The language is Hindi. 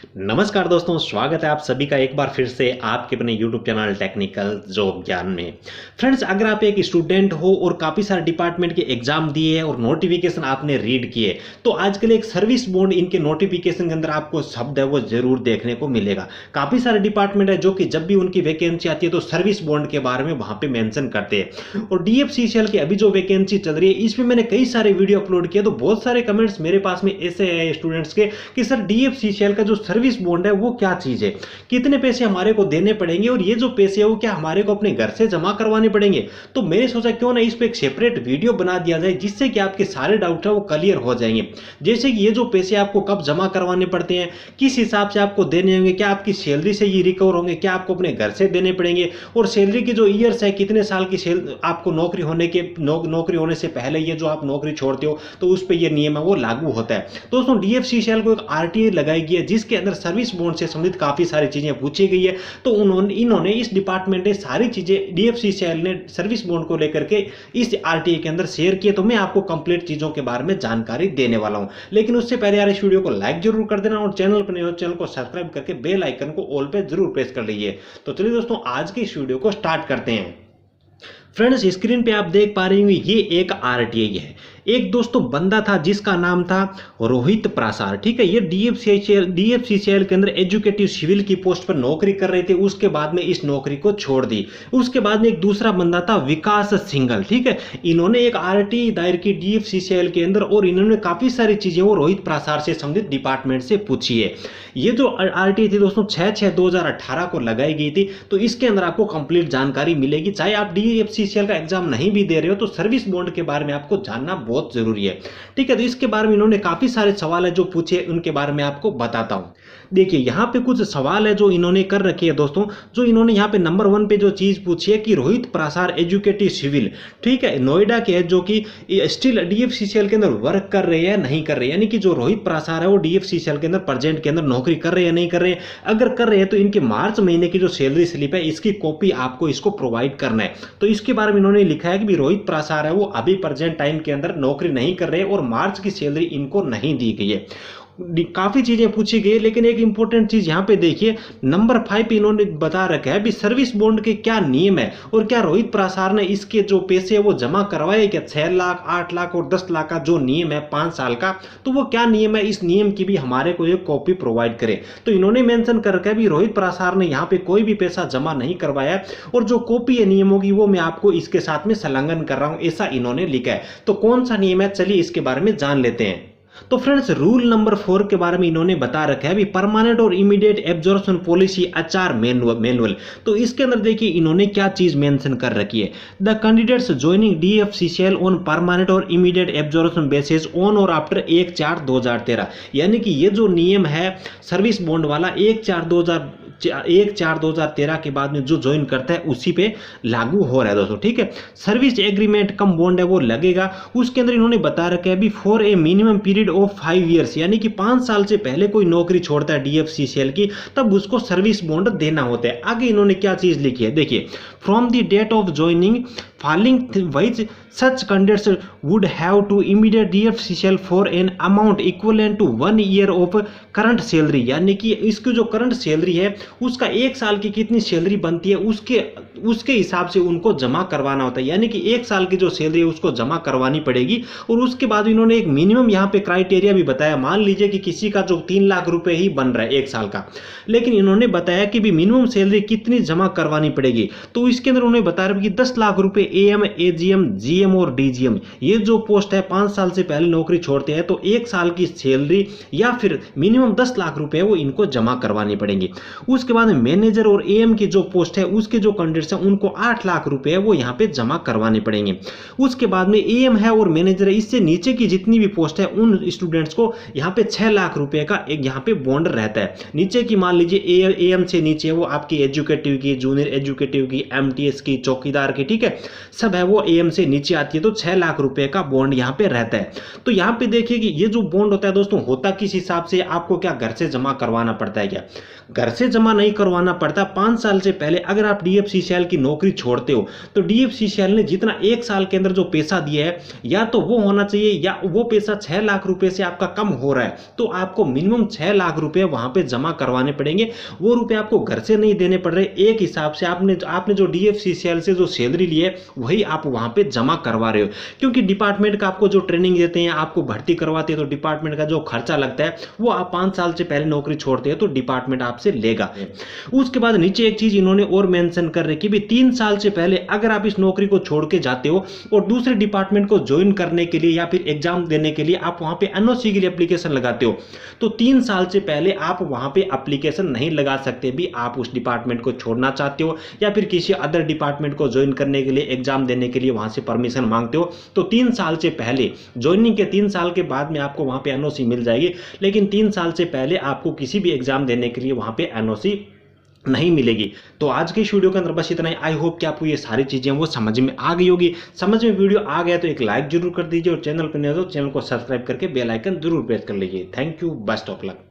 नमस्कार दोस्तों, स्वागत है आप सभी का एक बार फिर से आपके अपने YouTube चैनल टेक्निकल जॉब ज्ञान में। फ्रेंड्स, अगर आप एक स्टूडेंट हो और काफ़ी सारे डिपार्टमेंट के एग्जाम दिए और नोटिफिकेशन आपने रीड किए, तो आजकल एक सर्विस बॉन्ड इनके नोटिफिकेशन के अंदर आपको शब्द है वो जरूर देखने को मिलेगा। काफ़ी सारे डिपार्टमेंट है जो कि जब भी उनकी वैकेंसी आती है तो सर्विस बॉन्ड के बारे में वहाँ पे मेंशन करते हैं। और DFCCL की अभी जो वैकेंसी चल रही है इसमें मैंने कई सारे वीडियो अपलोड किए, तो बहुत सारे कमेंट्स मेरे पास में ऐसे आए स्टूडेंट्स के कि सर DFCCL का जो सर्विस बॉन्ड है वो क्या चीज़ है, कितने पैसे हमारे को देने पड़ेंगे और ये जो पैसे है वो क्या हमारे को अपने घर से जमा करवाने पड़ेंगे। तो मैंने सोचा क्यों ना इस पे एक सेपरेट वीडियो बना दिया जाए जिससे कि आपके सारे डाउट है वो क्लियर हो जाएंगे। जैसे कि ये जो पैसे आपको कब जमा करवाने पड़ते हैं, किस हिसाब से आपको देने होंगे, क्या आपकी सैलरी से ये रिकवर होंगे, क्या आपको अपने घर से देने पड़ेंगे, और सैलरी की जो ईयर्स है कितने साल की आपको नौकरी होने से पहले ये जो आप नौकरी छोड़ते हो तो उस पर ये नियम है वो लागू होता है। तो दोस्तों DFCCL को एक RTA लगाई गई है जिसके अंदर सर्विस बॉन्ड से संबंधित काफी सारी चीजें पूछी गई है। तो इन्होंने इस डिपार्टमेंट ने सारी चीजें DFCCL ने सर्विस बॉन्ड को लेकर के इस RTA के अंदर शेयर किए। तो मैं आपको कंप्लीट चीजों के बारे में जानकारी देने वाला हूं, लेकिन उससे पहले यार इस वीडियो को लाइक जरूर कर देना और चैनल को सब्सक्राइब करके बेल आइकन को ऑल पे जरूर प्रेस कर लीजिए। तो चलिए दोस्तों, आज की इस वीडियो को स्टार्ट करते हैं। फ्रेंड्स, स्क्रीन पे आप देख पा रहे होंगे ये एक RTA है। एक दोस्तों बंदा था जिसका नाम था रोहित प्रासार, ठीक है। ये DFCCL के अंदर एजुकेटिव सिविल की पोस्ट पर नौकरी कर रहे थे, उसके बाद में इस नौकरी को छोड़ दी। उसके बाद में एक दूसरा बंदा था विकास सिंघल, ठीक है। इन्होंने एक RTA दायर की DFCCL के अंदर और इन्होंने काफी सारी चीजें वो रोहित प्रासार से संबंधित डिपार्टमेंट से पूछी है। ये जो RTA थी दोस्तों 6/6/2018 को लगाई गई थी। तो इसके अंदर आपको कंप्लीट जानकारी मिलेगी। चाहे आप DFCCL का एग्जाम नहीं भी दे रहे हो तो सर्विस बॉन्ड के बारे में आपको जानना बहुत जरूरी है, ठीक है। तो इसके बारे में इन्होंने काफी सारे सवाल है जो पूछे, उनके बारे में आपको बताता हूं। देखिए यहाँ पे कुछ सवाल है जो इन्होंने कर रखे हैं दोस्तों। जो इन्होंने यहाँ पे नंबर 1 पे जो चीज पूछी है कि रोहित प्रासार एजुकेटिव सिविल, ठीक है, नोएडा के है, जो कि स्टिल DFCCL के अंदर वर्क कर रहे हैं नहीं कर रहे, यानी कि जो रोहित प्रासार है वो DFCCL के अंदर प्रेजेंट के अंदर नौकरी कर रहे हैं नहीं कर रहे हैं। अगर कर रहे हैं तो इनके मार्च महीने की जो सैलरी स्लिप है इसकी कॉपी आपको इसको प्रोवाइड करना है। तो इसके बारे में इन्होंने लिखा है कि रोहित प्रासार है वो अभी प्रेजेंट टाइम के अंदर नौकरी नहीं कर रहे और मार्च की सैलरी इनको नहीं दी गई है। काफी चीजें पूछी गई, लेकिन एक इंपॉर्टेंट चीज यहाँ पे देखिए, नंबर 5 पे इन्होंने बता रखा है भी सर्विस बॉन्ड के क्या नियम है और क्या रोहित प्रासार ने इसके जो पैसे है वो जमा करवाए क्या। 6 लाख, 8 लाख और 10 लाख का जो नियम है 5 साल का, तो वो क्या नियम है, इस नियम की भी हमारे को एक कॉपी प्रोवाइड करे। तो इन्होंने मेंशन कर रखा है भी रोहित प्रासार ने यहाँ पे कोई भी पैसा जमा नहीं करवाया और जो कॉपी है नियमों की वो मैं आपको इसके साथ में संलग्न कर रहा हूं, ऐसा इन्होंने लिखा है। तो कौन सा नियम है, चलिए इसके बारे में जान लेते हैं। तो फ्रेंड्स, रूल नंबर 4 के बारे में इन्होंने बता रखा है भी परमानेंट और immediate absorption policy HR manual. तो इसके अंदर देखिए इन्होंने क्या चीज मेंशन कर रखी है, the candidates joining DFCCL on permanent और इमीडिएट एब्जॉर्प्शन बेसिस ऑन और आफ्टर 1/4/2013, यानी कि ये जो नियम है सर्विस बॉन्ड वाला 1/4/2013 के बाद में जो ज्वाइन करता है उसी पे लागू हो रहा है दोस्तों, ठीक है। सर्विस एग्रीमेंट कम बॉन्ड है वो लगेगा। उसके अंदर इन्होंने बता रखा है भी for a minimum period of 5 years, यानी कि 5 साल से पहले कोई नौकरी छोड़ता है DFCCL की तब उसको सर्विस बॉन्ड देना होता है। आगे इन्होंने क्या चीज लिखी है देखिए, from the date of joining falling which such candidates would have to immediate DFCCL for an amount equivalent to 1 year of current salary, यानी कि इसकी जो करंट सैलरी है उसका 1 साल की कितनी सैलरी बनती है उसके हिसाब से उनको जमा करवाना होता है, यानी कि 1 साल की जो सैलरी है उसको जमा करवानी पड़ेगी। और उसके बाद इन्होंने एक मिनिमम यहाँ पे क्राइटेरिया भी बताया। मान लीजिए कि किसी का जो 3 लाख रुपए ही बन रहा है 1 साल का, लेकिन इन्होंने बताया कि भी मिनिमम सैलरी कितनी जमा करवानी पड़ेगी। तो इसके अंदर उन्होंने बताया कि 10 लाख रुपए AM, AGM, GM और DGM, ये जो पोस्ट है 5 साल से पहले नौकरी छोड़ते हैं तो 1 साल की सैलरी या फिर मिनिमम 10 लाख रुपए वो इनको जमा करवानी पड़ेंगे। उसके बाद मैनेजर और AM की जो पोस्ट है उसके जो कैंडिडेट्स हैं उनको 8 लाख रुपए वो यहाँ पे जमा करवाने पड़ेंगे। उसके बाद में AM है और मैनेजर है, इससे नीचे की जितनी भी पोस्ट है उन स्टूडेंट्स को यहाँ पे 6 लाख रुपए का एक यहाँ पे बॉन्ड रहता है। नीचे की मान लीजिए AM से नीचे वो आपकी एजुकेटिव की, जूनियर एजुकेटिव की, MTS की, चौकीदार की, ठीक है, सब है वो AM से नीचे आती है। तो 6 लाख रुपए का बॉन्ड यहाँ पे रहता है। तो यहाँ पे देखिए कि ये जो बॉन्ड होता है दोस्तों, होता किस हिसाब से, आपको क्या घर से जमा करवाना पड़ता है, क्या घर से जमा जमा नहीं करवाना पड़ता। 5 साल से पहले अगर आप DFCCIL की नौकरी छोड़ते हो तो DFCCIL ने जितना 1 साल के अंदर जो पैसा दिया है या तो वो होना चाहिए, या वो पैसा 6 लाख रुपए से आपका कम हो रहा है तो आपको मिनिमम 6 लाख रुपए वहां पे जमा करवाने पड़ेंगे। वो रुपए आपको घर से नहीं देने पड़ रहे, एक हिसाब से आपने जो DFCCIL से जो सैलरी ली है वही आप वहां पे जमा करवा रहे हो। क्योंकि डिपार्टमेंट का आपको जो ट्रेनिंग देते हैं, आपको भर्ती करवाते हैं, तो डिपार्टमेंट का जो खर्चा लगता है वो आप 5 साल से पहले नौकरी छोड़ते हैं तो डिपार्टमेंट आपसे लेगा। उसके बाद नीचे एक चीज इन्होंने और मेंशन कर रखी भी 3 साल से पहले अगर आप इस नौकरी को छोड़ के जाते हो और दूसरे डिपार्टमेंट को ज्वाइन करने के लिए या फिर एग्जाम देने के लिए आप वहां पे NOC के लिए एप्लीकेशन लगाते हो तो 3 साल से पहले आप वहां पे एप्लीकेशन नहीं लगा सकते। भी आप उस डिपार्टमेंट को छोड़ना चाहते हो या फिर किसी अदर डिपार्टमेंट को ज्वाइन करने के लिए, एग्जाम देने के लिए वहां से परमिशन मांगते हो तो 3 साल से पहले, ज्वाइनिंग के 3 साल के बाद में आपको वहां पे NOC मिल जाएगी, लेकिन 3 साल से पहले आपको किसी भी एग्जाम देने के लिए वहां पे NOC नहीं मिलेगी। तो आज के इस वीडियो के अंदर बस इतना ही। आई होप कि आपको ये सारी चीजें वो समझ में आ गई होगी। समझ में वीडियो आ गया तो एक लाइक जरूर कर दीजिए और चैनल पर नए हो तो चैनल को सब्सक्राइब करके बेल आइकन जरूर प्रेस कर लीजिए। Thank you, best of luck.